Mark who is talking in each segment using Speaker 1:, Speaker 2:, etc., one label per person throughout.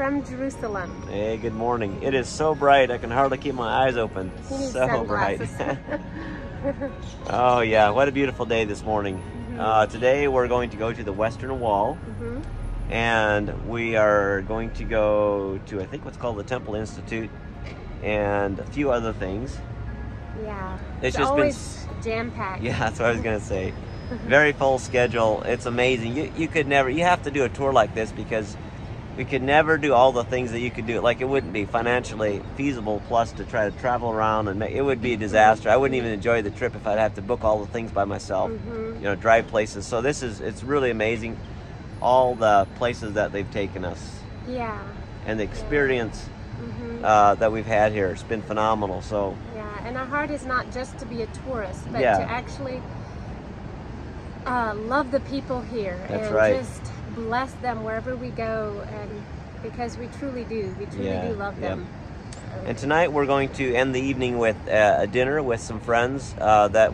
Speaker 1: from Jerusalem.
Speaker 2: Hey, good morning. It is so bright, I can hardly keep my eyes open.
Speaker 1: He needs
Speaker 2: So bright.
Speaker 1: sunglasses.
Speaker 2: Oh yeah, what a beautiful day this morning. Today we're going to go to the Western Wall. And we are going to go to, I think, what's called the Temple Institute and a few other things.
Speaker 1: Yeah,
Speaker 2: it's
Speaker 1: just
Speaker 2: always
Speaker 1: been jam-packed.
Speaker 2: Yeah, that's what I was going to say. Very full schedule. It's amazing. You could never, you have to do a tour like this because we could never do all the things that you could do. Like, it wouldn't be financially feasible, plus to try to travel around, and it would be a disaster. I wouldn't even enjoy the trip if I'd have to book all the things by myself, you know, drive places. So it's really amazing, all the places that they've taken us.
Speaker 1: Yeah.
Speaker 2: And the experience that we've had here. It's been phenomenal. So
Speaker 1: yeah, and our heart is not just to be a tourist, but to actually love the people here.
Speaker 2: That's
Speaker 1: and
Speaker 2: right.
Speaker 1: Just bless them wherever we go, and because we truly do. We truly do love them.
Speaker 2: And tonight we're going to end the evening with a dinner with some friends,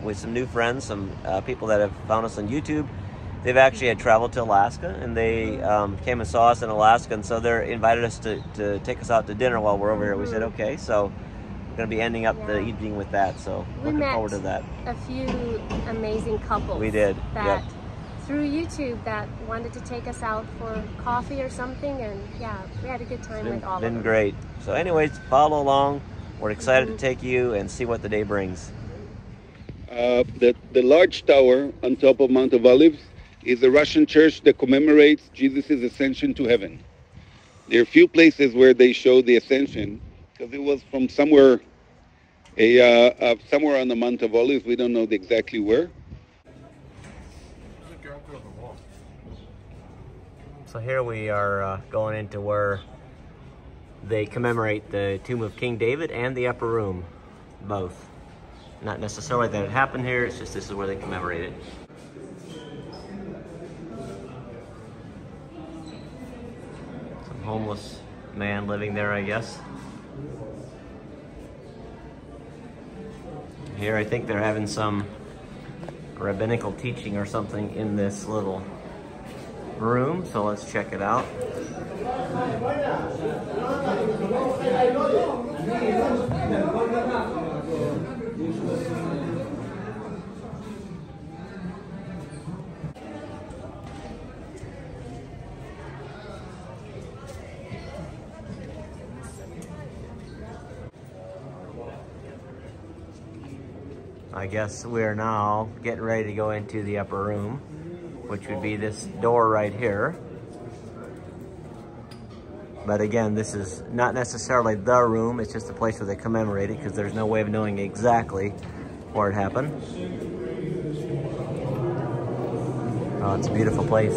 Speaker 2: with some new friends, some people that have found us on YouTube. They've actually had traveled to Alaska, and they came and saw us in Alaska, and so they invited us to take us out to dinner while we're over here. We said okay, so we're going to be ending up the evening with that, so looking forward to that.
Speaker 1: A few amazing couples.
Speaker 2: We did.
Speaker 1: That through YouTube that wanted to take us out for coffee or something, and yeah, we had a good time with all of them.
Speaker 2: Been great. So anyways, follow along. We're excited to take you and see what the day brings.
Speaker 3: The large tower on top of Mount of Olives is a Russian church that commemorates Jesus' ascension to heaven. There are few places where they show the ascension, because it was from somewhere somewhere on the Mount of Olives. We don't know exactly where.
Speaker 2: So here we are going into where they commemorate the tomb of King David and the upper room, both. Not necessarily that it happened here, it's just this is where they commemorate it. Some homeless man living there, I guess. Here I think they're having some rabbinical teaching or something in this little room, so let's check it out. I guess we're now getting ready to go into the upper room, which would be this door right here. But again, this is not necessarily the room, it's just a place where they commemorate it, because there's no way of knowing exactly where it happened. Oh, it's a beautiful place.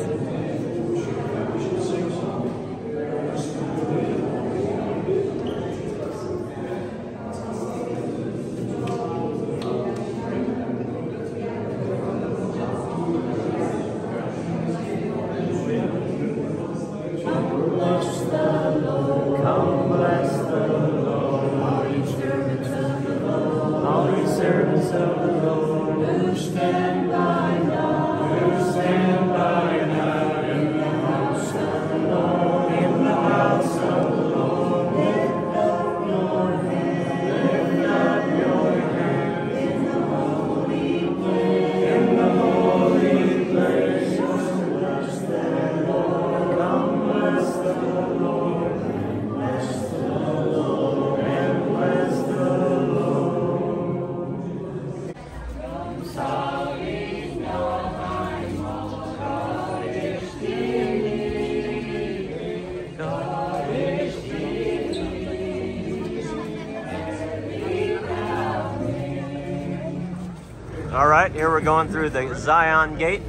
Speaker 2: All right, here we're going through the Zion Gate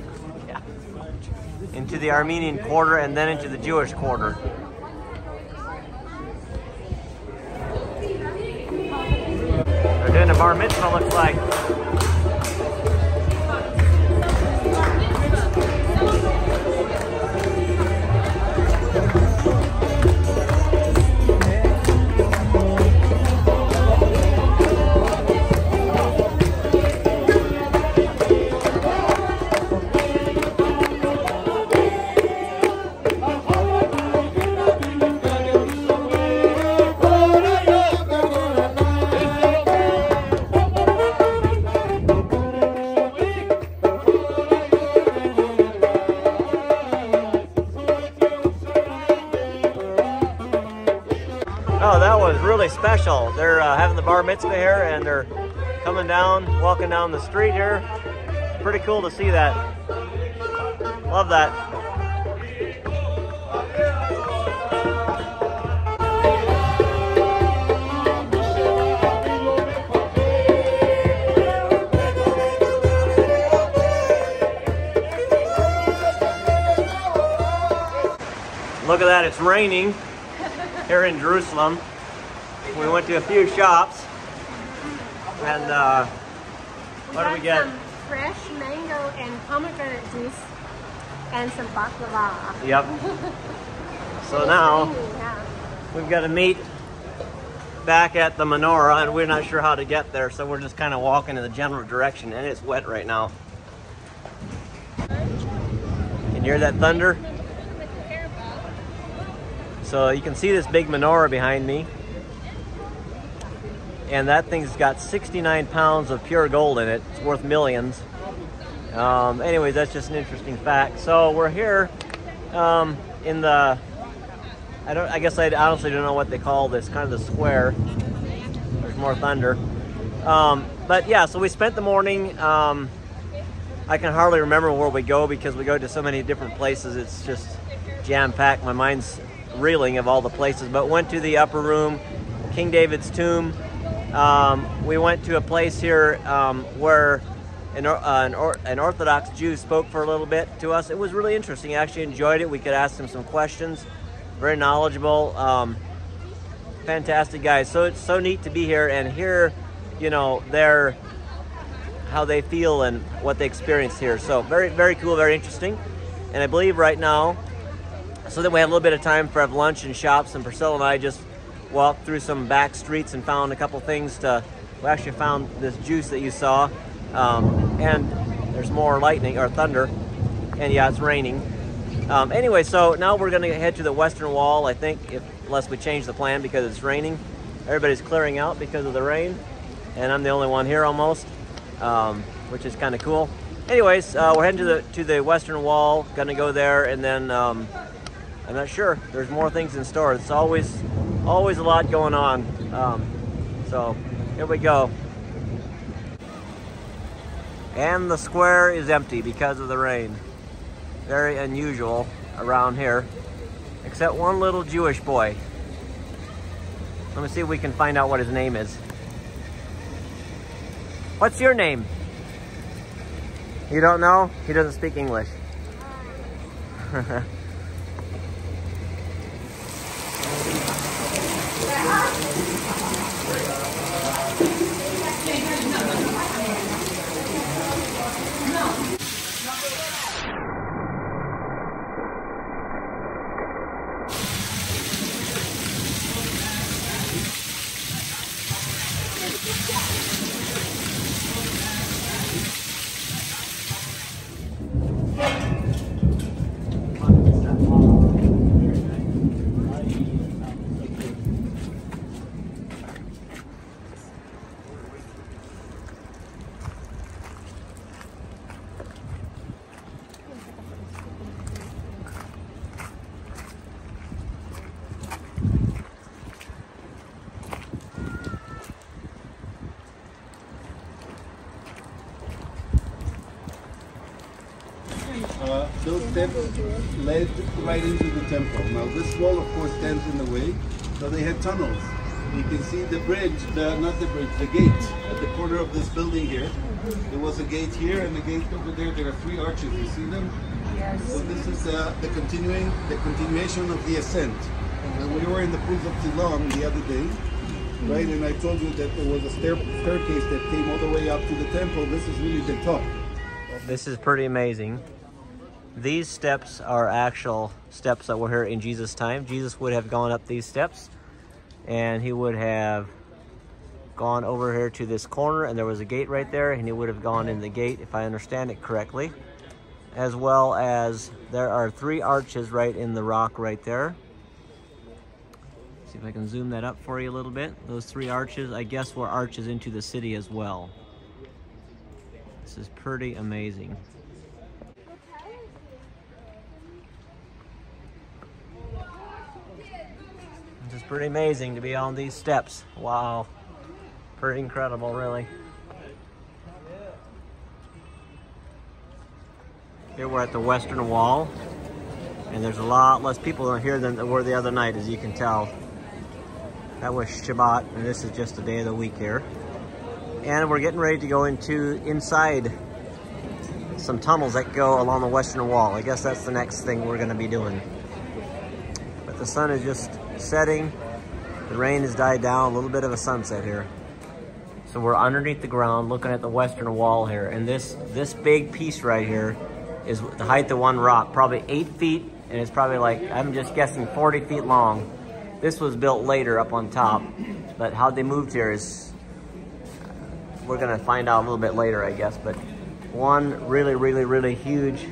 Speaker 2: into the Armenian quarter and then into the Jewish quarter. They're doing a bar mitzvah, looks like. special. They're having the bar mitzvah here, and they're coming down, walking down the street here. Pretty cool to see that. Love that. Look at that, it's raining here in Jerusalem. We went to a few shops, and what do we get?
Speaker 1: Some fresh mango and pomegranate juice and some baklava.
Speaker 2: Yep. So now
Speaker 1: Yeah.
Speaker 2: we've got to meet back at the menorah, and we're not sure how to get there, so we're just kind of walking in the general direction, and it's wet right now. Can you hear that thunder? So you can see this big menorah behind me, and that thing's got 69 pounds of pure gold in it. It's worth millions. Anyways, that's just an interesting fact. So we're here in the, I guess I honestly don't know what they call this, kind of the square. There's more thunder. But yeah, so we spent the morning, I can hardly remember where we go because we go to so many different places. It's just jam-packed. My mind's reeling of all the places, but went to the upper room, King David's tomb. We went to a place here where an Orthodox Jew spoke for a little bit to us. It was really interesting. I actually enjoyed it. We could ask him some questions. Very knowledgeable. Fantastic guys. So it's so neat to be here and hear, you know, how they feel and what they experienced here. So very, very cool, very interesting. And I believe right now, so then we had a little bit of time for lunch and shops, and Priscilla and I just walked through some back streets and found a couple things we actually found this juice that you saw, and there's more lightning or thunder, and yeah, it's raining. Anyway, so now we're gonna head to the western wall, I think, unless we change the plan because it's raining. Everybody's clearing out because of the rain, and I'm the only one here almost, which is kind of cool. Anyways, we're heading to the western wall, gonna go there, and then I'm not sure. There's more things in store. It's always a lot going on. So here we go. And the square is empty because of the rain. Very unusual around here, except one little Jewish boy. Let me see if we can find out what his name is. What's your name? You don't know? He doesn't speak English.
Speaker 3: Those steps led right into the temple. Now this wall of course stands in the way, so they had tunnels. You can see the bridge, not the bridge, the gate at the corner of this building here. There was a gate here and the gate over there. There are 3 arches, you see them?
Speaker 1: Yes.
Speaker 3: So this is the continuation of the ascent. And we were in the pools of Siloam the other day, right? And I told you that there was a staircase that came all the way up to the temple. This is really the top.
Speaker 2: This is pretty amazing. These steps are actual steps that were here in Jesus' time. Jesus would have gone up these steps, and he would have gone over here to this corner, and there was a gate right there, and he would have gone in the gate, if I understand it correctly. As well as there are 3 arches right in the rock right there. See if I can zoom that up for you a little bit. Those 3 arches, I guess, were arches into the city as well. This is pretty amazing. It's pretty amazing to be on these steps. Wow. Pretty incredible, really. Here we're at the Western Wall, and there's a lot less people here than there were the other night, as you can tell. That was Shabbat, and this is just a day of the week here. And we're getting ready to go inside some tunnels that go along the Western Wall. I guess that's the next thing we're gonna be doing. But the sun is just setting. The rain has died down, a little bit of a sunset here. So we're underneath the ground looking at the Western Wall here. And this big piece right here is the height of one rock, probably 8 feet, and it's probably like, I'm just guessing 40 feet long. This was built later up on top, but how they moved here is, we're gonna find out a little bit later, I guess. But one really, really, really huge,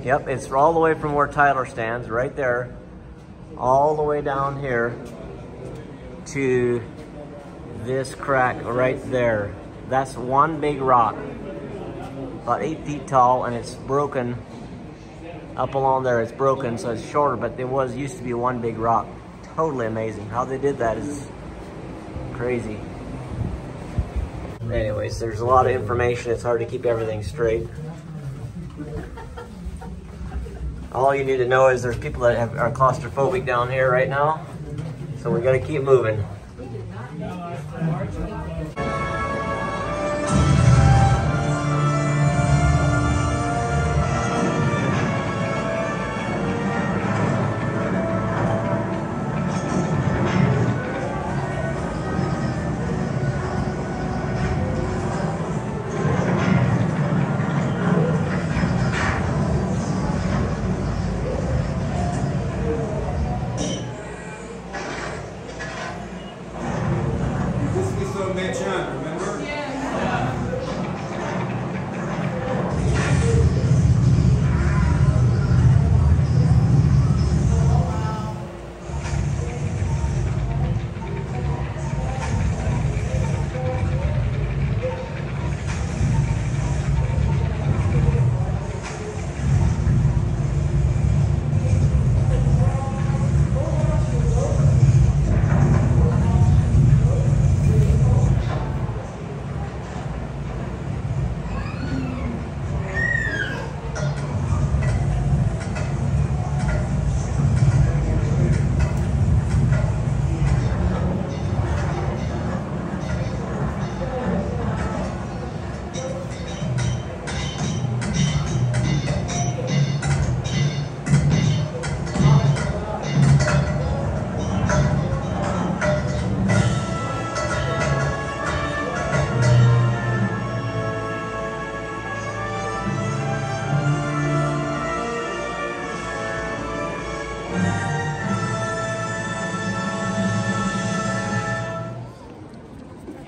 Speaker 2: yep, it's all the way from where Tyler stands, right there, all the way down here to this crack right there. That's one big rock, about 8 feet tall, and it's broken up along there. It's broken, so it's shorter, but there used to be one big rock. Totally amazing. How they did that is crazy. Anyways, there's a lot of information. It's hard to keep everything straight. All you need to know is there's people that are claustrophobic down here right now, so we gotta keep moving.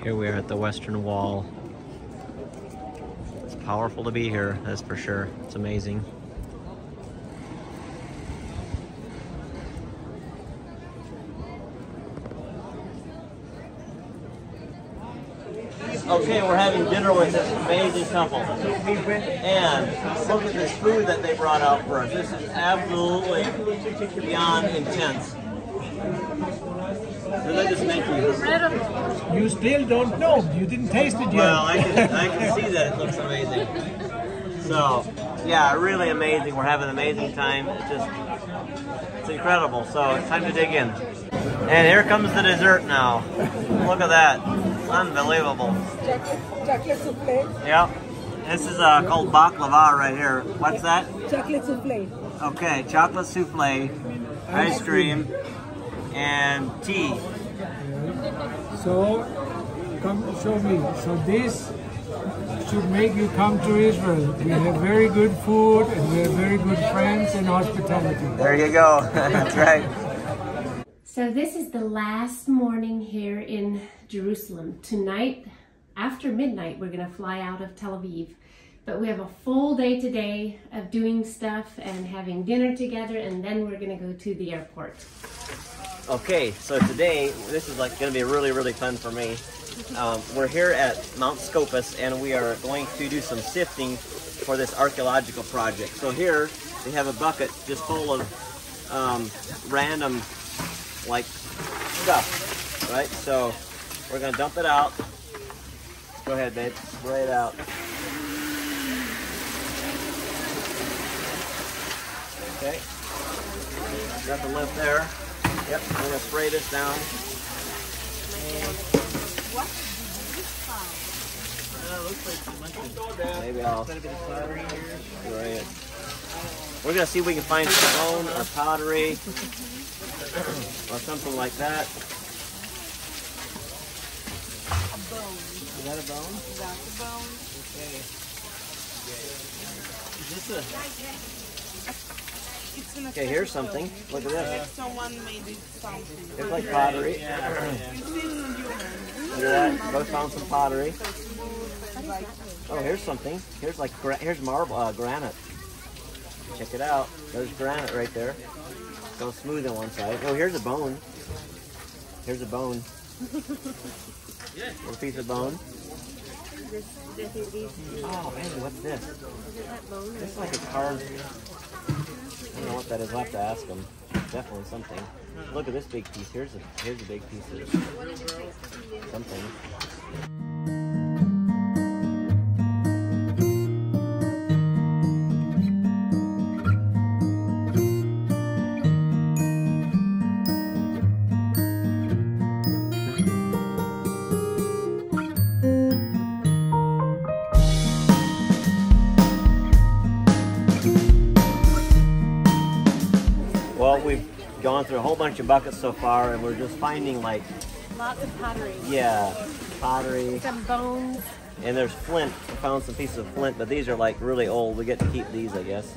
Speaker 2: Here we are at the Western Wall. It's powerful to be here, that's for sure. It's amazing. Okay, we're having dinner with this amazing couple. And look at this food that they brought out for us. This is absolutely beyond intense. What did I just make you?
Speaker 4: You still don't know. You didn't taste it yet.
Speaker 2: Well, I can see that it looks amazing. So, yeah, really amazing. We're having an amazing time. It's incredible. So it's time to dig in. And here comes the dessert now. Look at that. Unbelievable.
Speaker 5: Chocolate souffle.
Speaker 2: Yep. This is called baklava right here. What's that?
Speaker 5: Chocolate souffle.
Speaker 2: Okay, chocolate souffle, ice cream, and tea.
Speaker 4: So, come show me. So this should make you come to Israel. We have very good food and we have very good friends and hospitality.
Speaker 2: There you go. That's right.
Speaker 1: So this is the last morning here in Jerusalem. Tonight, after midnight, we're gonna fly out of Tel Aviv. But we have a full day today of doing stuff and having dinner together, and then we're gonna go to the airport.
Speaker 2: Okay, so today, this is like gonna be really, really fun for me. We're here at Mount Scopus, and we are going to do some sifting for this archaeological project. So here, we have a bucket just full of random, like, stuff, right? So we're gonna dump it out. Go ahead, babe. Spray it out. Okay. Nothing left there. Yep, I'm gonna spray this down. Maybe I'll spray it. We're gonna see if we can find some bone or pottery or something like that.
Speaker 5: A bone.
Speaker 2: Is that a bone?
Speaker 5: That's a bone.
Speaker 2: Okay. Is this
Speaker 5: It's an
Speaker 2: okay, here's something. Look at this.
Speaker 5: Someone made it something.
Speaker 2: It's like pottery.
Speaker 5: You see human.
Speaker 2: Look at that. Both found some pottery. Oh, here's something. Here's like here's marble, granite. Check it out. There's granite right there. Go smooth on one side. Oh, here's a bone. Here's a bone. Little piece of bone. Oh man, what's this? This is like a carved. I don't know what that is. I'll have to ask them. Definitely something. Look at this big piece. Here's a big piece of something. Well, we've gone through a whole bunch of buckets so far, and we're just finding like
Speaker 1: Lots of pottery.
Speaker 2: pottery.
Speaker 1: Some bones.
Speaker 2: And there's flint. We found some pieces of flint, but these are like really old. We get to keep these, I guess.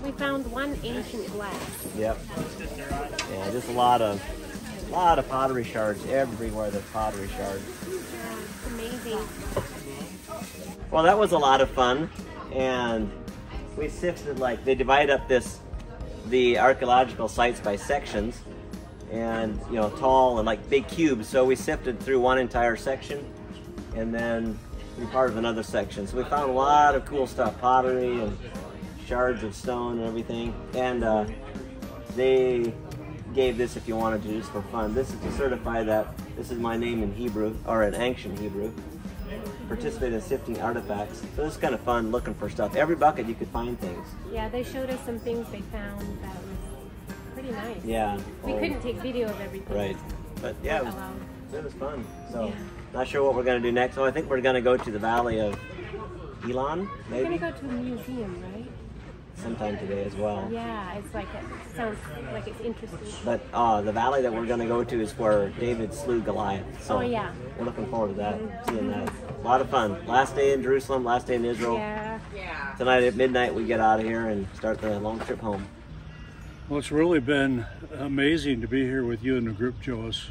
Speaker 1: We found one ancient glass.
Speaker 2: Yep. Yeah, just a lot of pottery shards everywhere. There's pottery shards.
Speaker 1: Yeah, it's amazing.
Speaker 2: Well, that was a lot of fun, and we sifted like they divide up the archaeological sites by sections, and tall and like big cubes. So we sifted through one entire section, and then we part of another section. So we found a lot of cool stuff, pottery and shards of stone and everything. And they gave this if you wanted to, just for fun. This is to certify that this is my name in Hebrew, or in ancient Hebrew. Participate in sifting artifacts. So this is kind of fun looking for stuff. Every bucket you could find things.
Speaker 1: Yeah, they showed us some things they found that was pretty nice.
Speaker 2: Yeah.
Speaker 1: We couldn't take video of everything.
Speaker 2: Right. But yeah,
Speaker 1: Allowed.
Speaker 2: it was fun. So
Speaker 1: Yeah.
Speaker 2: not sure what we're going to do next. So I think we're going to go to the Valley of Elon,
Speaker 1: We're
Speaker 2: maybe
Speaker 1: gonna go to a museum, right?
Speaker 2: sometime today as well.
Speaker 1: Yeah, it's like it sounds like it's interesting.
Speaker 2: But the valley that we're going to go to is where David slew Goliath. So
Speaker 1: Oh, yeah.
Speaker 2: we're looking forward to that, seeing that. A lot of fun. Last day in Jerusalem, last day in Israel.
Speaker 1: Yeah.
Speaker 2: Tonight at midnight we get out of here and start the long trip home.
Speaker 6: Well, it's really been amazing to be here with you and the group, Joas.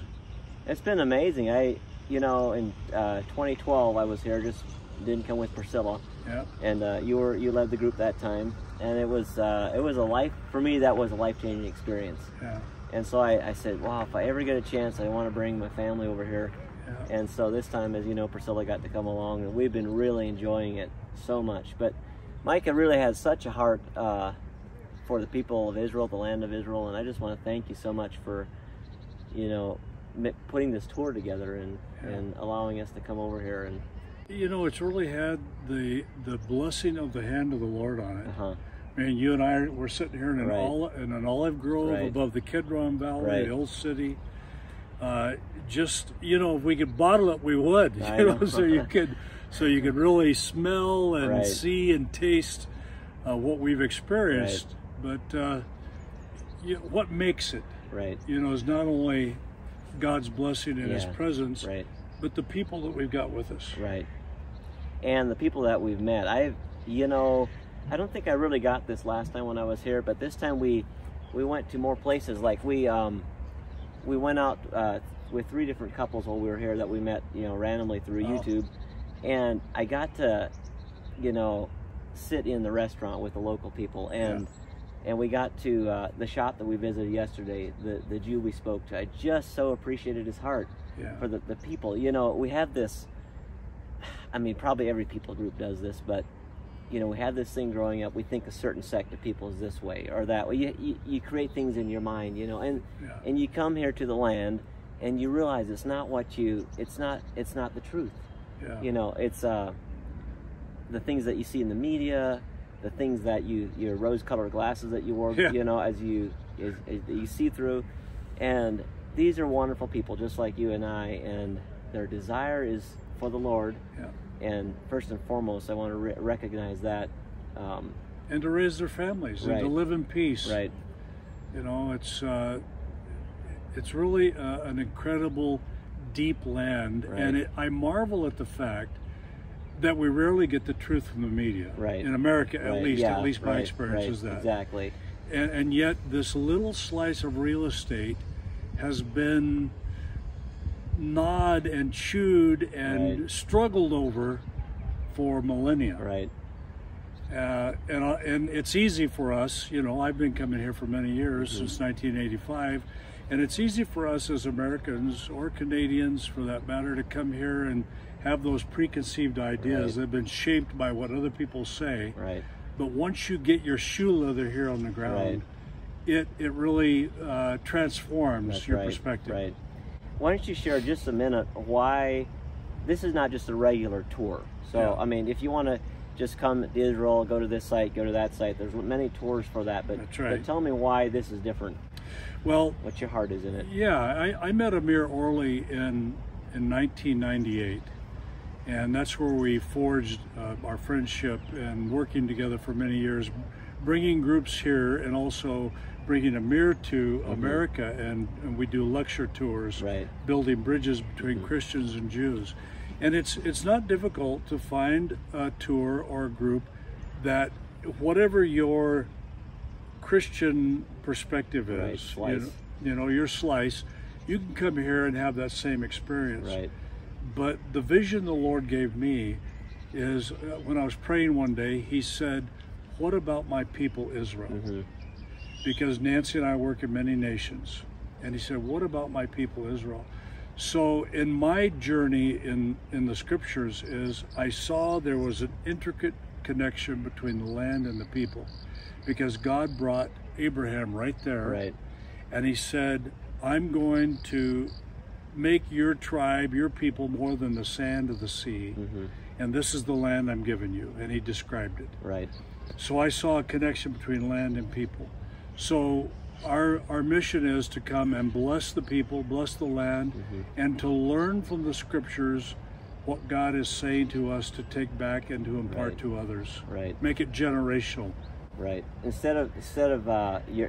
Speaker 2: It's been amazing. In 2012 I was here, just didn't come with Priscilla.
Speaker 6: Yeah.
Speaker 2: And you led the group that time, and it was a life for me. That was a life-changing experience.
Speaker 6: Yeah.
Speaker 2: And so I said, wow, if I ever get a chance, I want to bring my family over here.
Speaker 6: Yeah.
Speaker 2: And so this time, as you know, Priscilla got to come along, and we've been really enjoying it so much. But Micah really has such a heart for the people of Israel, the land of Israel, and I just want to thank you so much for, putting this tour together and allowing us to come over here. And
Speaker 6: It's really had the blessing of the hand of the Lord on it.
Speaker 2: uh-huh.
Speaker 6: I mean, you and I we're sitting here in an
Speaker 2: Right.
Speaker 6: an olive grove
Speaker 2: Right.
Speaker 6: above the Kidron Valley,
Speaker 2: Right.
Speaker 6: the Hill City. If we could bottle it, we would.
Speaker 2: I know.
Speaker 6: So you could really smell and
Speaker 2: Right.
Speaker 6: see and taste what we've experienced. But what makes it,
Speaker 2: Right.
Speaker 6: is not only God's blessing and His
Speaker 2: Yeah.
Speaker 6: presence,
Speaker 2: Right.
Speaker 6: but the people that we've got with us.
Speaker 2: Right. And the people that we've met. I don't think I really got this last time when I was here, but this time we went to more places. Like we went out with 3 different couples while we were here that we met, randomly through YouTube. And I got to, sit in the restaurant with the local people, and we got to the shop that we visited yesterday, the Jew we spoke to. I just so appreciated his heart for the people. We have this, probably every people group does this, but we have this thing growing up. We think a certain sect of people is this way or that way. You create things in your mind, and you come here to the land, and you realize it's not the truth.
Speaker 6: Yeah.
Speaker 2: You know, it's the things that you see in the media, the things that your rose-colored glasses that you wore,
Speaker 6: Yeah.
Speaker 2: you know, as you see through. And these are wonderful people just like you and I, and their desire is for the Lord.
Speaker 6: Yeah.
Speaker 2: And first and foremost, I want to recognize that.
Speaker 6: And to raise their families,
Speaker 2: Right.
Speaker 6: and to live in peace.
Speaker 2: Right.
Speaker 6: You know, it's really an incredible, deep land,
Speaker 2: Right.
Speaker 6: and I marvel at the fact that we rarely get the truth from the media.
Speaker 2: Right.
Speaker 6: In America,
Speaker 2: Right.
Speaker 6: at least,
Speaker 2: Yeah,
Speaker 6: at least my
Speaker 2: right,
Speaker 6: experience
Speaker 2: right,
Speaker 6: is that.
Speaker 2: Exactly.
Speaker 6: And yet, this little slice of real estate has been gnawed and chewed and
Speaker 2: Right.
Speaker 6: struggled over for millennia.
Speaker 2: Right.
Speaker 6: And it's easy for us, you know, I've been coming here for many years,
Speaker 2: Mm-hmm.
Speaker 6: since 1985, and it's easy for us as Americans or Canadians, for that matter, to come here and have those preconceived ideas
Speaker 2: Right.
Speaker 6: that have been shaped by what other people say.
Speaker 2: Right.
Speaker 6: But once you get your shoe leather here on the ground, it really transforms
Speaker 2: That's
Speaker 6: your
Speaker 2: right,
Speaker 6: perspective.
Speaker 2: Right. Why don't you share just a minute why this is not just a regular tour? So,
Speaker 6: Yeah.
Speaker 2: I mean, if you want to just come to Israel, go to this site, go to that site, there's many tours for that. But,
Speaker 6: That's right.
Speaker 2: but tell me why this is different.
Speaker 6: Well,
Speaker 2: What your heart is in it.
Speaker 6: yeah, I met Amir Orley in 1998. And that's where we forged our friendship and working together for many years, bringing groups here and also bringing Amir to America. And we do lecture tours,
Speaker 2: Right.
Speaker 6: building bridges between Christians and Jews. And it's not difficult to find a tour or a group that, whatever your Christian perspective
Speaker 2: Right,
Speaker 6: is,
Speaker 2: slice.
Speaker 6: you know, your slice, you can come here and have that same experience.
Speaker 2: Right.
Speaker 6: But the vision the Lord gave me is when I was praying one day, He said, "What about my people Israel?"
Speaker 2: Mm-hmm.
Speaker 6: Because Nancy and I work in many nations. And He said, "What about my people Israel?" So in my journey in the scriptures is I saw there was an intricate connection between the land and the people, because God brought Abraham right there.
Speaker 2: Right.
Speaker 6: And He said, "I'm going to make your tribe, your people, more than the sand of the sea.
Speaker 2: Mm-hmm.
Speaker 6: And this is the land I'm giving you." And He described it.
Speaker 2: Right.
Speaker 6: So I saw a connection between land and people. So our mission is to come and bless the people, bless the land, and to learn from the scriptures what God is saying to us to take back and to impart
Speaker 2: Right.
Speaker 6: to others.
Speaker 2: Right.
Speaker 6: Make it generational.
Speaker 2: Right. Instead of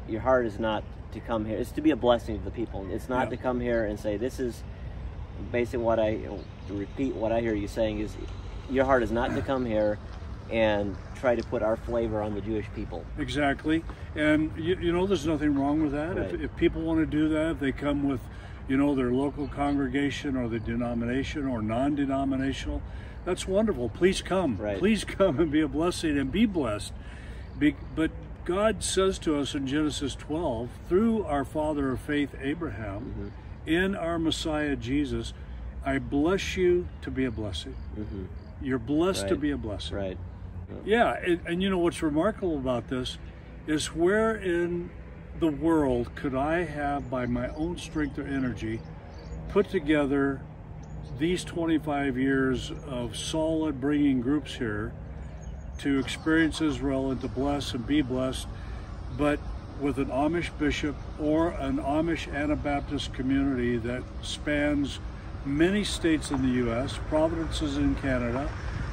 Speaker 2: your heart is not to come here. It's to be a blessing to the people. It's not
Speaker 6: Yeah.
Speaker 2: to come here and say, this is basically to repeat what I hear you saying is, your heart is not to come here and try to put our flavor on the Jewish people.
Speaker 6: Exactly. And you know, there's nothing wrong with that.
Speaker 2: Right.
Speaker 6: If people want to do that, if they come with, you know, their local congregation or the denomination or non-denominational, that's wonderful. Please come.
Speaker 2: Right.
Speaker 6: Please come and be a blessing and be blessed. But God says to us in Genesis 12, through our father of faith, Abraham, in our Messiah, Jesus, "I bless you to be a blessing."
Speaker 2: Mm-hmm.
Speaker 6: You're blessed to
Speaker 2: Right.
Speaker 6: be a blessing.
Speaker 2: Right.
Speaker 6: Yeah, and you know what's remarkable about this is, where in the world could I have, by my own strength or energy, put together these 25 years of solid bringing groups here to experience Israel and to bless and be blessed, but with an Amish bishop or an Amish Anabaptist community that spans many states in the U.S., provinces in Canada,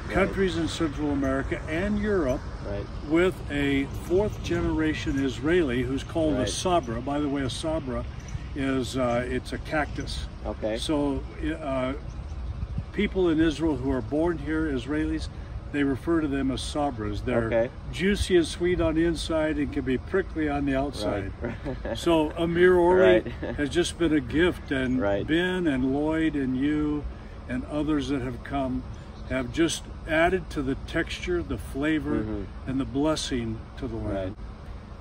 Speaker 6: countries in Central America and Europe,
Speaker 2: Right.
Speaker 6: with a fourth generation Israeli who's called a
Speaker 2: Right.
Speaker 6: sabra. By the way, a sabra is it's a cactus.
Speaker 2: Okay.
Speaker 6: So people in Israel who are born here, Israelis, they refer to them as sabras. They're
Speaker 2: Okay.
Speaker 6: juicy and sweet on the inside and can be prickly on the outside.
Speaker 2: Right.
Speaker 6: So Amir Orley
Speaker 2: Right.
Speaker 6: has just been a gift, and
Speaker 2: Right.
Speaker 6: Ben and Lloyd and you and others that have come have just added to the texture, the flavor, and the blessing to the land.
Speaker 2: Right.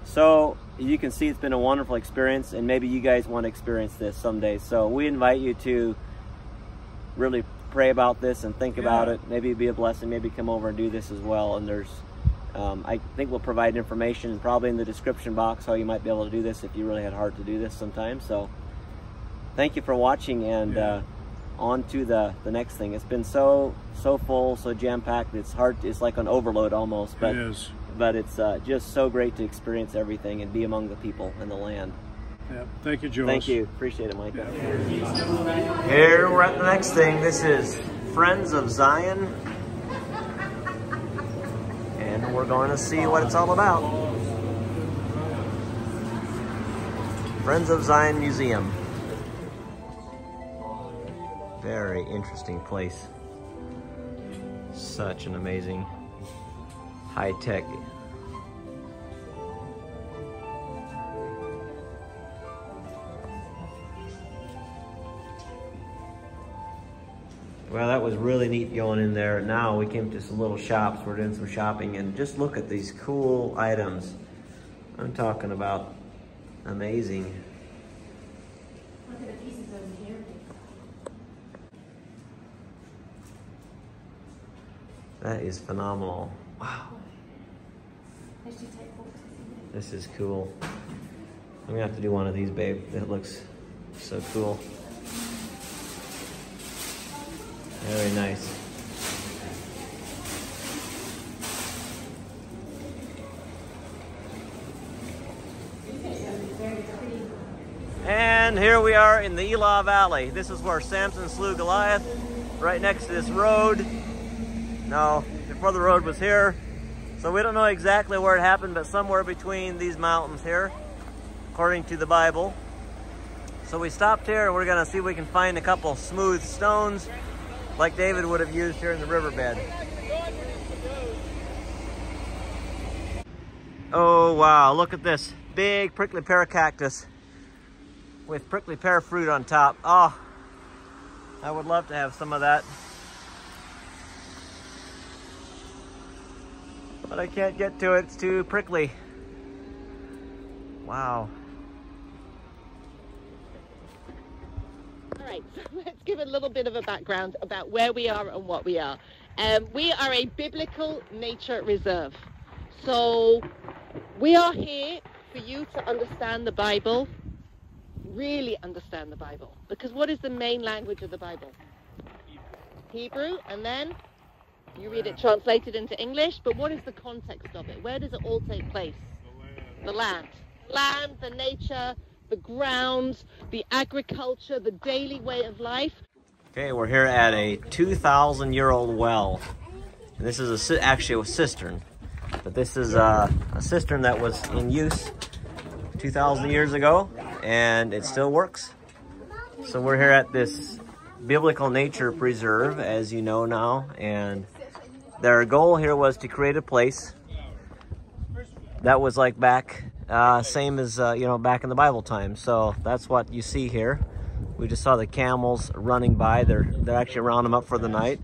Speaker 2: So you can see it's been a wonderful experience, and maybe you guys want to experience this someday. So we invite you to really pray about this and think about it. Maybe be a blessing. Maybe come over and do this as well. And there's, I think we'll provide information probably in the description box how you might be able to do this if you really had heart to do this sometime. So thank you for watching, and on to the next thing. It's been so full, so jam-packed. It's hard. It's like an overload almost. But,
Speaker 6: it is.
Speaker 2: But it's just so great to experience everything and be among the people and the land.
Speaker 6: Yeah. Thank you, Joas.
Speaker 2: Thank you. Appreciate it, Micah. Yeah. Here we're at the next thing. This is Friends of Zion. And we're going to see what it's all about. Friends of Zion Museum. Very interesting place. Such an amazing high-tech. Well, that was really neat going in there. Now we came to some little shops. We're doing some shopping, and just look at these cool items. I'm talking about amazing.
Speaker 1: Look at the pieces over here.
Speaker 2: That is phenomenal. Wow. This is cool. I'm gonna have to do one of these, babe. That looks so cool. Very nice. And here we are in the Elah Valley. This is where Samson slew Goliath, right next to this road. No, before the road was here. So we don't know exactly where it happened, but somewhere between these mountains here, according to the Bible. So we stopped here and we're gonna see if we can find a couple smooth stones like David would have used here in the riverbed. Oh wow, look at this big prickly pear cactus with prickly pear fruit on top. Oh, I would love to have some of that. But I can't get to it, it's too prickly. Wow.
Speaker 7: All right, so let's give a little bit of a background about where we are and what we are. We are a biblical nature reserve. So we are here for you to understand the Bible, really understand the Bible. Because what is the main language of the Bible? Hebrew, and then you read it translated into English, but what is the context of it? Where does it all take place? The land. Land, the nature, the ground, the agriculture, the daily way of life.
Speaker 2: Okay, we're here at a 2,000-year-old well. And this is actually a cistern. But this is a cistern that was in use 2,000 years ago, and it still works. So we're here at this biblical nature preserve, as you know now, and their goal here was to create a place that was like back, same as, back in the Bible times. So that's what you see here. We just saw the camels running by. They're actually rounding them up for the night.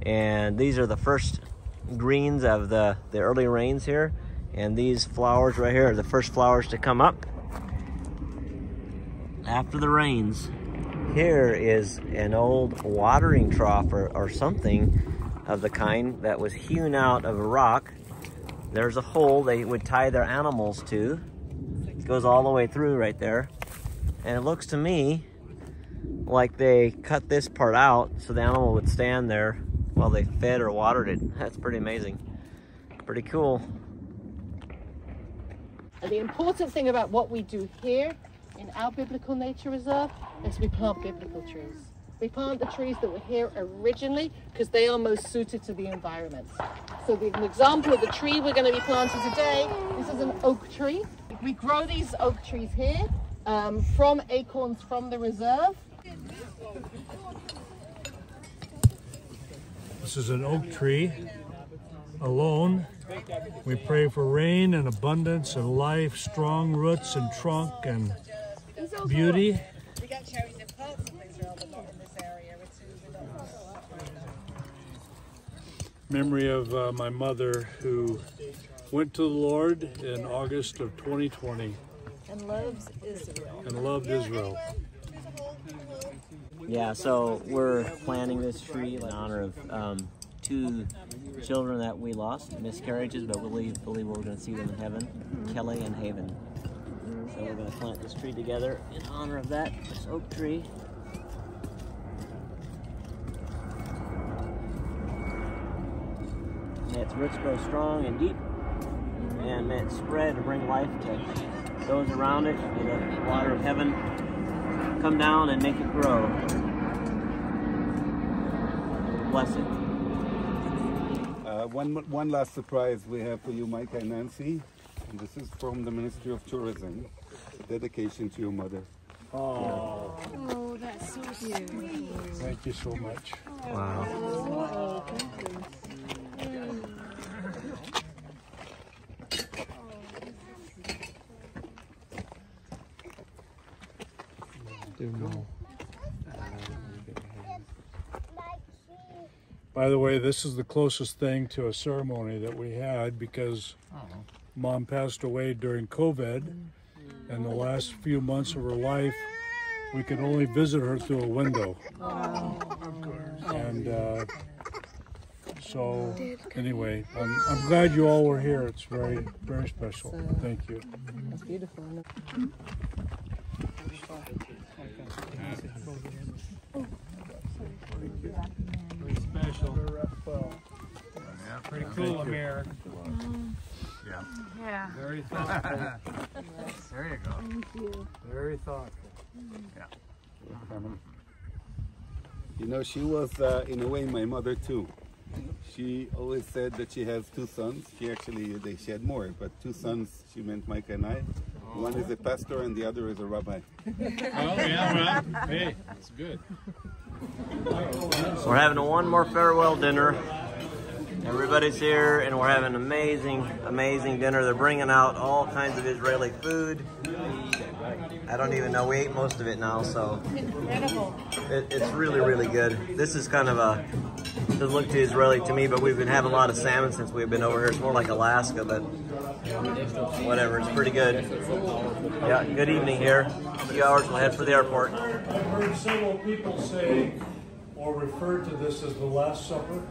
Speaker 2: And these are the first greens of the early rains here. And these flowers right here are the first flowers to come up after the rains. Here is an old watering trough or something of the kind that was hewn out of a rock. There's a hole they would tie their animals to. It goes all the way through right there. And it looks to me like they cut this part out so the animal would stand there while they fed or watered it. That's pretty amazing. Pretty cool.
Speaker 7: And the important thing about what we do here in our biblical nature reserve is we plant biblical trees. We plant the trees that were here originally because they are most suited to the environment. So an example of the tree we're going to be planting today, this is an oak tree. We grow these oak trees here from acorns from the reserve.
Speaker 6: This is an oak tree alone. We pray for rain and abundance and life, strong roots and trunk and beauty.
Speaker 5: We got cherries in parts of Israel, but not in this area.
Speaker 6: Memory of my mother who went to the Lord in August of 2020.
Speaker 5: And loves Israel.
Speaker 6: And loved Israel.
Speaker 2: Yeah, so we're planting this tree in honor of 2 children that we lost, miscarriages, but we believe we're going to see them in heaven, Kelly and Haven. So we're going to plant this tree together in honor of that, this oak tree. May its roots grow strong and deep, and may it spread and bring life to those around it. May the water of heaven come down and make it grow. Bless it.
Speaker 3: One last surprise we have for you, Mike and Nancy. And this is from the Ministry of Tourism. A dedication to your mother.
Speaker 6: Oh,
Speaker 5: Oh, that's so cute.
Speaker 6: thank you so much.
Speaker 2: Wow.
Speaker 5: Oh, thank you.
Speaker 6: By the way, this is the closest thing to a ceremony that we had because Mom passed away during COVID, and the last few months of her life, we could only visit her through a window. And so, anyway, I'm glad you all were here. It's very, very special. Thank you.
Speaker 8: That's beautiful.
Speaker 4: Very special. Pretty cool, Amir.
Speaker 5: Yeah.
Speaker 4: Very thoughtful.
Speaker 9: There you go.
Speaker 5: Thank you.
Speaker 4: Very thoughtful.
Speaker 3: You know, she was, in a way, my mother too. She always said that she has two sons. She had more, but two sons, she meant Mike and I. One is a pastor and the other is a rabbi.
Speaker 9: Oh, yeah, well, hey, that's good.
Speaker 2: So we're having one more farewell dinner. Everybody's here, and we're having an amazing, amazing dinner. They're bringing out all kinds of Israeli food. I don't even know. We ate most of it now, so
Speaker 5: Incredible.
Speaker 2: it's really, really good. This is kind of doesn't look too Israeli to me, but we've been having a lot of salmon since we've been over here. It's more like Alaska, but whatever. It's pretty good. Yeah, good evening here. A few hours, we'll head for the airport.
Speaker 6: I've heard several people say or refer to this as the Last Supper.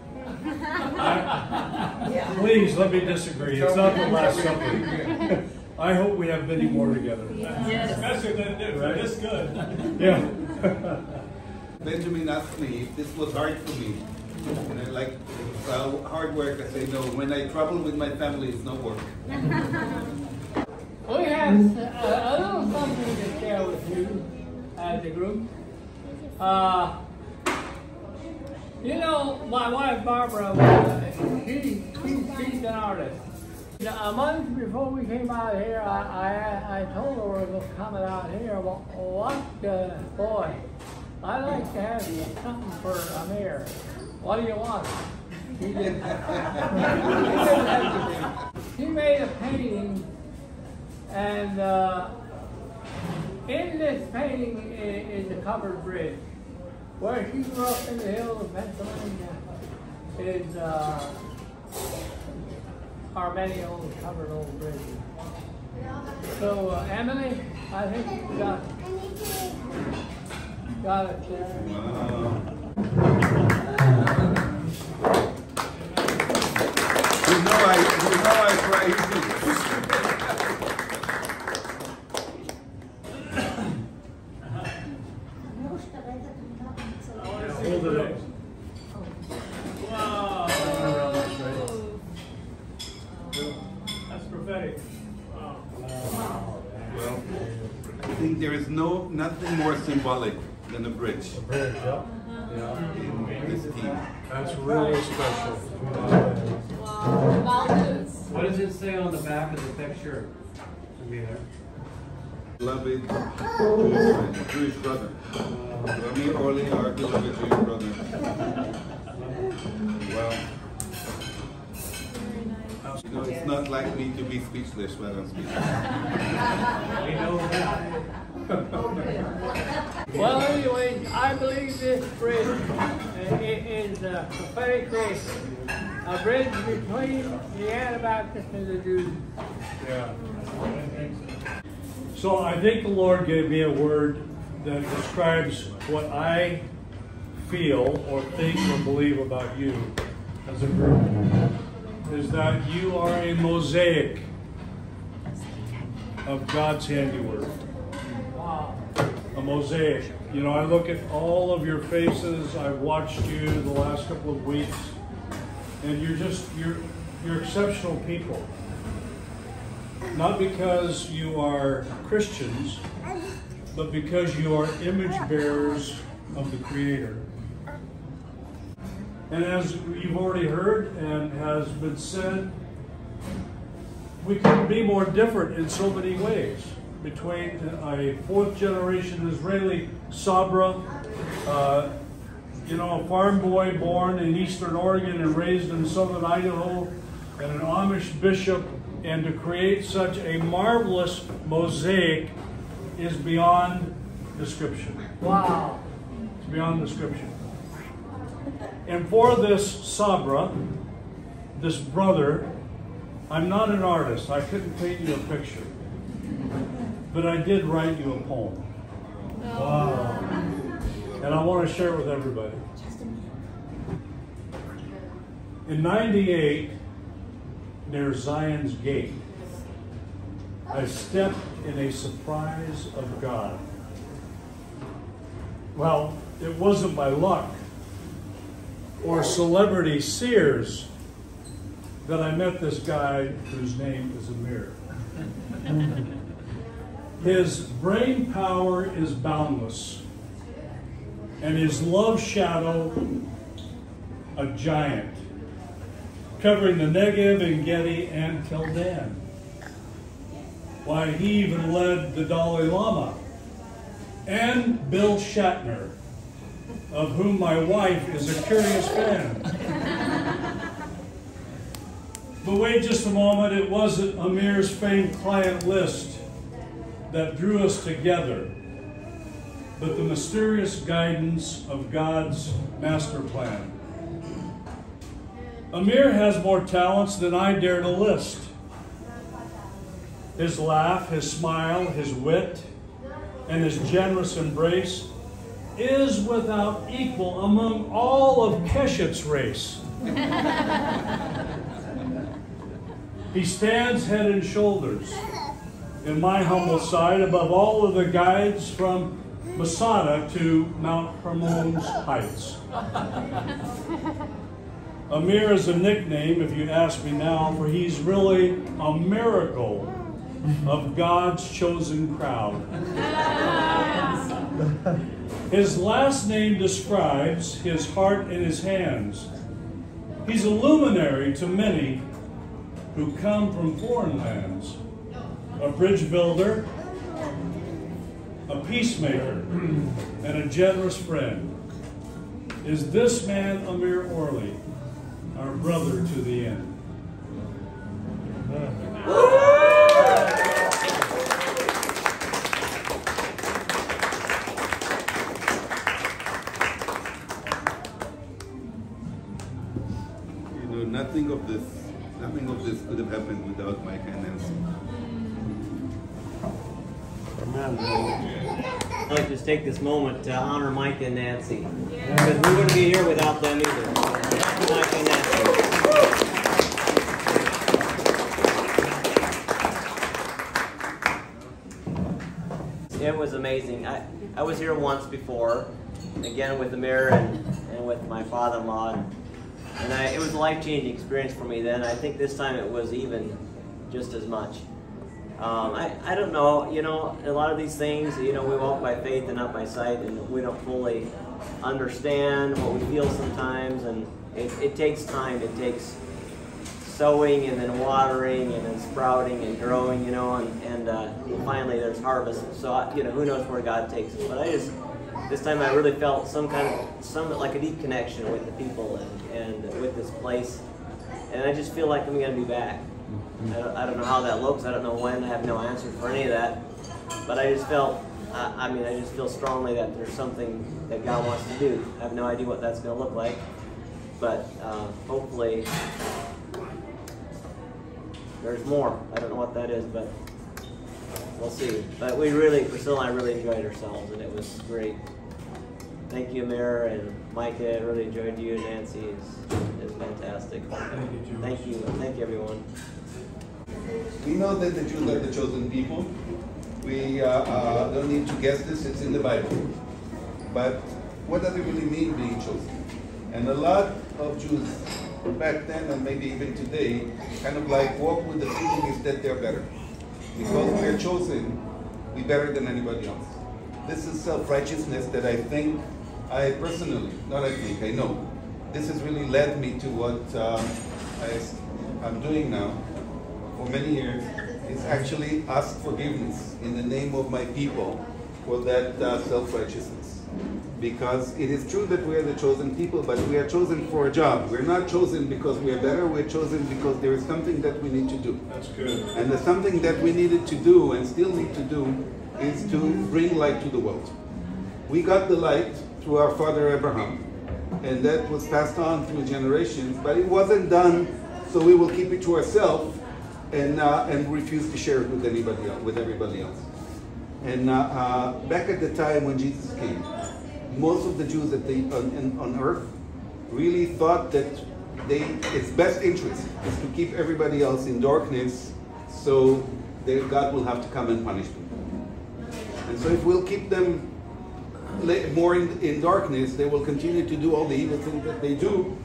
Speaker 6: Please let me disagree. It's not the Last Supper. I hope we have many more together.
Speaker 5: Yes.
Speaker 6: Especially for this good. Yeah.
Speaker 3: Benjamin asked me if this was hard for me. And I like hard work. I say no. When I travel with my family, it's no work.
Speaker 4: We have a little something to share with you as a group. You know, my wife Barbara, she's an artist. A month before we came out here, I told her we were coming out here. Boy, I'd like to have something for Amir. What do you want? He didn't. She made a painting, and in this painting is a covered bridge. Where she grew up in the hills of Pennsylvania is are many old covered old bridges. So Emily, I think you got it there.
Speaker 3: Wow. You know I cry easy.
Speaker 6: Hold it up. Wow. That's prophetic. Wow.
Speaker 3: Well, I think there is nothing more symbolic than a bridge
Speaker 6: Bridge, yeah.
Speaker 3: in this team.
Speaker 6: That's really special.
Speaker 9: What does it say on the back of the picture?
Speaker 3: Beloved Jewish brother. Rami Orly, our beloved Jewish brother. Well, you know, it's not like me to be speechless while I'm speaking.
Speaker 9: We know that.
Speaker 4: Well, anyway, I believe this bridge is prophetically a bridge between the Anabaptists and the Jews.
Speaker 6: Yeah. So I think the Lord gave me a word that describes what I feel or think or believe about you as a group. Is that you are a mosaic of God's handiwork.
Speaker 4: Wow.
Speaker 6: A mosaic. You know, I look at all of your faces. I've watched you the last couple of weeks, and you're exceptional people. Not because you are Christians, but because you are image bearers of the Creator. And as you've already heard and has been said, we couldn't be more different in so many ways. Between a fourth generation Israeli Sabra, you know, a farm boy born in Eastern Oregon and raised in Southern Idaho, and an Amish bishop, and to create such a marvelous mosaic is beyond description.
Speaker 4: Wow.
Speaker 6: It's beyond description. And for this Sabra, this brother, I'm not an artist. I couldn't paint you a picture. But I did write you a poem. Wow. And I want to share it with everybody. In '98, near Zion's Gate, I stepped in a surprise of God. Well, it wasn't by luck or celebrity seers that I met this guy whose name is Amir. His brain power is boundless, and his love shadow a giant, covering the Negev and Gedi and Keldan. Why, he even led the Dalai Lama and Bill Shatner, of whom my wife is a curious fan. But wait just a moment, it wasn't Amir's famed client list that drew us together, but the mysterious guidance of God's master plan. Amir has more talents than I dare to list. His laugh, his smile, his wit, and his generous embrace is without equal among all of Keshet's race. He stands head and shoulders, in my humble sight, above all of the guides from Masada to Mount Hermon's heights. Amir is a nickname, if you ask me now, for he's really a miracle of God's chosen crowd. His last name describes his heart in his hands. He's a luminary to many who come from foreign lands. A bridge builder, a peacemaker, and a generous friend. Is this man Amir Orley, our brother to the end?
Speaker 3: You know, nothing of this could have happened without Mike and Nancy.
Speaker 2: I'd like to just take this moment to honor Mike and Nancy, because we wouldn't be here without them either. Mike and Nancy. It was amazing. I was here once before, again with Amir and with my father-in-law, and it was a life-changing experience for me then. I think this time it was even just as much. I don't know, you know, a lot of these things, you know, we walk by faith and not by sight, and we don't fully understand what we feel sometimes, and it takes time. It takes sowing and then watering and then sprouting and growing, you know, and finally there's harvest. So, you know, who knows where God takes us. But this time I really felt some like a deep connection with the people and with this place. And I just feel like I'm going to be back. I don't know how that looks. I don't know when. I have no answer for any of that. But I just felt, I just feel strongly that there's something that God wants to do. I have no idea what that's going to look like. But hopefully there's more. I don't know what that is, but we'll see. But Priscilla and I really enjoyed ourselves, and it was great. Thank you, Amir and Micah. I really enjoyed you, and Nancy is fantastic. Thank you, and thank you, everyone.
Speaker 3: We know that the Jews are the chosen people. We don't need to guess this, it's in the Bible. But what does it really mean being chosen? And a lot of Jews back then and maybe even today kind of like walk with the feeling is that they're better. Because we are chosen, we're better than anybody else. This is self-righteousness that I think, I personally, not I think, I know, this has really led me to what I'm doing now for many years, is actually ask forgiveness in the name of my people for that self-righteousness. Because it is true that we are the chosen people, but we are chosen for a job. We're not chosen because we are better, we're chosen because there is something that we need to do.
Speaker 6: That's good.
Speaker 3: And the something that we needed to do and still need to do is to bring light to the world. We got the light through our father Abraham, and that was passed on through generations, but it wasn't done so we will keep it to ourselves and refuse to share it with anybody else, with everybody else. And back at the time when Jesus came, most of the Jews on earth really thought that its best interest is to keep everybody else in darkness, so God will have to come and punish them. And so if we'll keep them more in darkness, they will continue to do all the evil things that they do,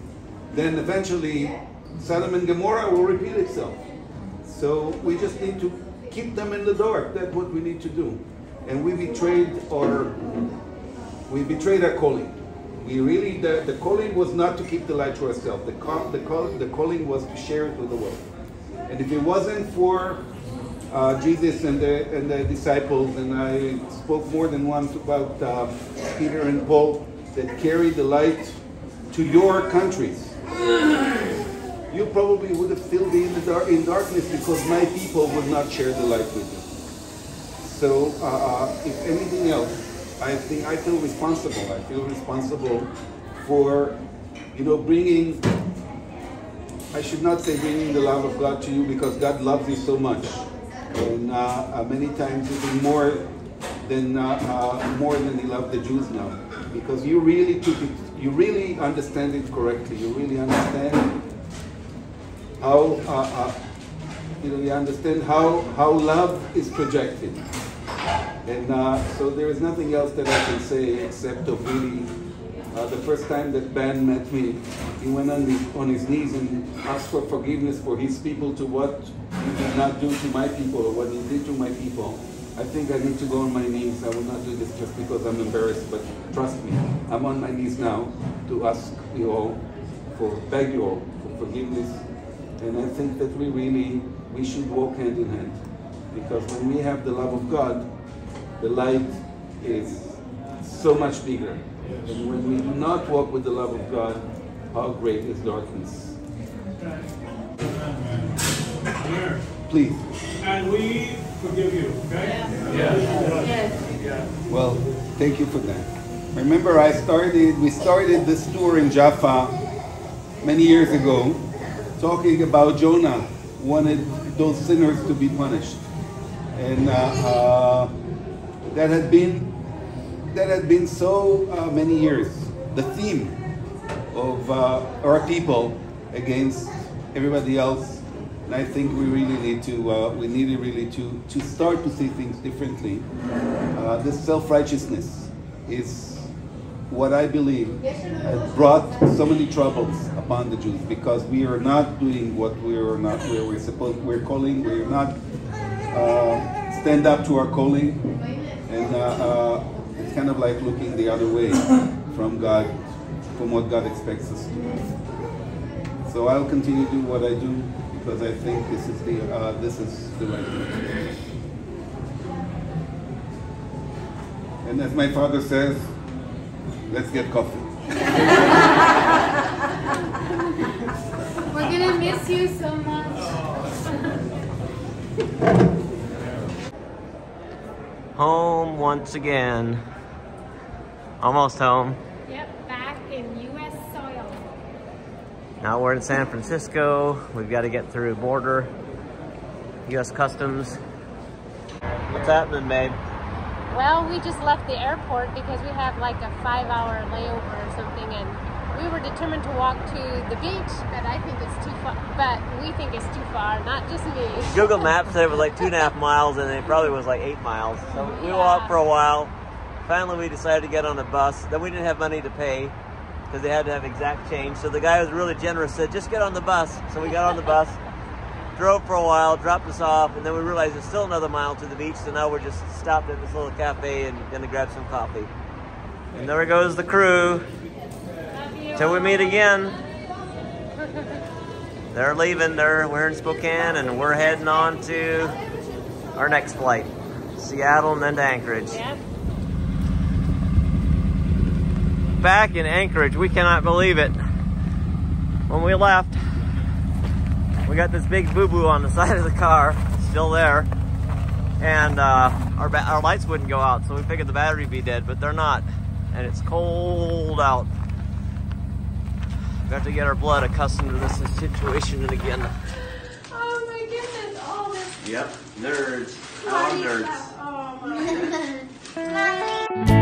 Speaker 3: then eventually Sodom and Gomorrah will repeat itself. So we just need to keep them in the dark. That's what we need to do. And we betrayed our calling. We really, the calling was not to keep the light to ourselves. The calling was to share it with the world. And if it wasn't for Jesus and the disciples, and I spoke more than once about Peter and Paul that carried the light to your countries, you probably would have still been in darkness because my people would not share the light with you. So if anything else, I feel responsible. I feel responsible for, bringing, I should not say bringing the love of God to you, because God loves you so much. And many times even more than he loved the Jews now. Because you really took it, you really understand it correctly. You really understand how, you understand how love is projected. And so there is nothing else that I can say except of really, the first time that Ben met me, he went on his knees and asked for forgiveness for his people to what he did not do to my people, or what he did to my people. I think I need to go on my knees. I will not do this just because I'm embarrassed, but trust me, I'm on my knees now to ask you all, beg you all for forgiveness. And I think that we should walk hand in hand. Because when we have the love of God, the light is so much bigger. Yes. And when we do not walk with the love of God, how great is darkness. Please.
Speaker 6: And we forgive you, okay?
Speaker 9: Yes.
Speaker 6: Yes.
Speaker 3: Well, thank you for that. Remember, we started this tour in Jaffa many years ago, talking about Jonah wanted those sinners to be punished. And that had been so many years the theme of our people against everybody else. And I think we really need to start to see things differently. This self-righteousness is what I believe has brought so many troubles upon the Jews, because we are not doing what we're not calling. We're not stand up to our calling, and it's kind of like looking the other way from God, from what God expects us to do. So I'll continue to do what I do, because I think this is the right thing. And as my father says, let's get coffee.
Speaker 8: We're gonna miss you so much.
Speaker 2: Home once again. Almost home.
Speaker 8: Yep, back in U.S. soil.
Speaker 2: Now we're in San Francisco. We've got to get through border, U.S. Customs. What's happening, babe?
Speaker 8: Well, we just left the airport because we have like a 5-hour layover or something, and We were determined to walk to the beach, but I think it's too far. But we think it's too far, not just me.
Speaker 2: Google Maps said it was like 2.5 miles, and it probably was like 8 miles. So we walked for a while. Finally, we decided to get on a bus. Then we didn't have money to pay because they had to have exact change. So the guy was really generous, said, just get on the bus. So we got on the bus, drove for a while, dropped us off, and then we realized there's still another mile to the beach. So now we're just stopped at this little cafe and gonna grab some coffee. And there goes the crew. Till we meet again. They're leaving. We're in Spokane, and we're heading on to our next flight, Seattle and then to Anchorage.
Speaker 1: Yep.
Speaker 2: Back in Anchorage, we cannot believe it. When we left, we got this big boo-boo on the side of the car, still there, and our lights wouldn't go out, so we figured the battery would be dead, but they're not, and it's cold out. We have to get our blood accustomed to this situation again.
Speaker 8: Oh my goodness, all this.
Speaker 2: Yep, nerds. Our nerds.
Speaker 8: Oh my goodness.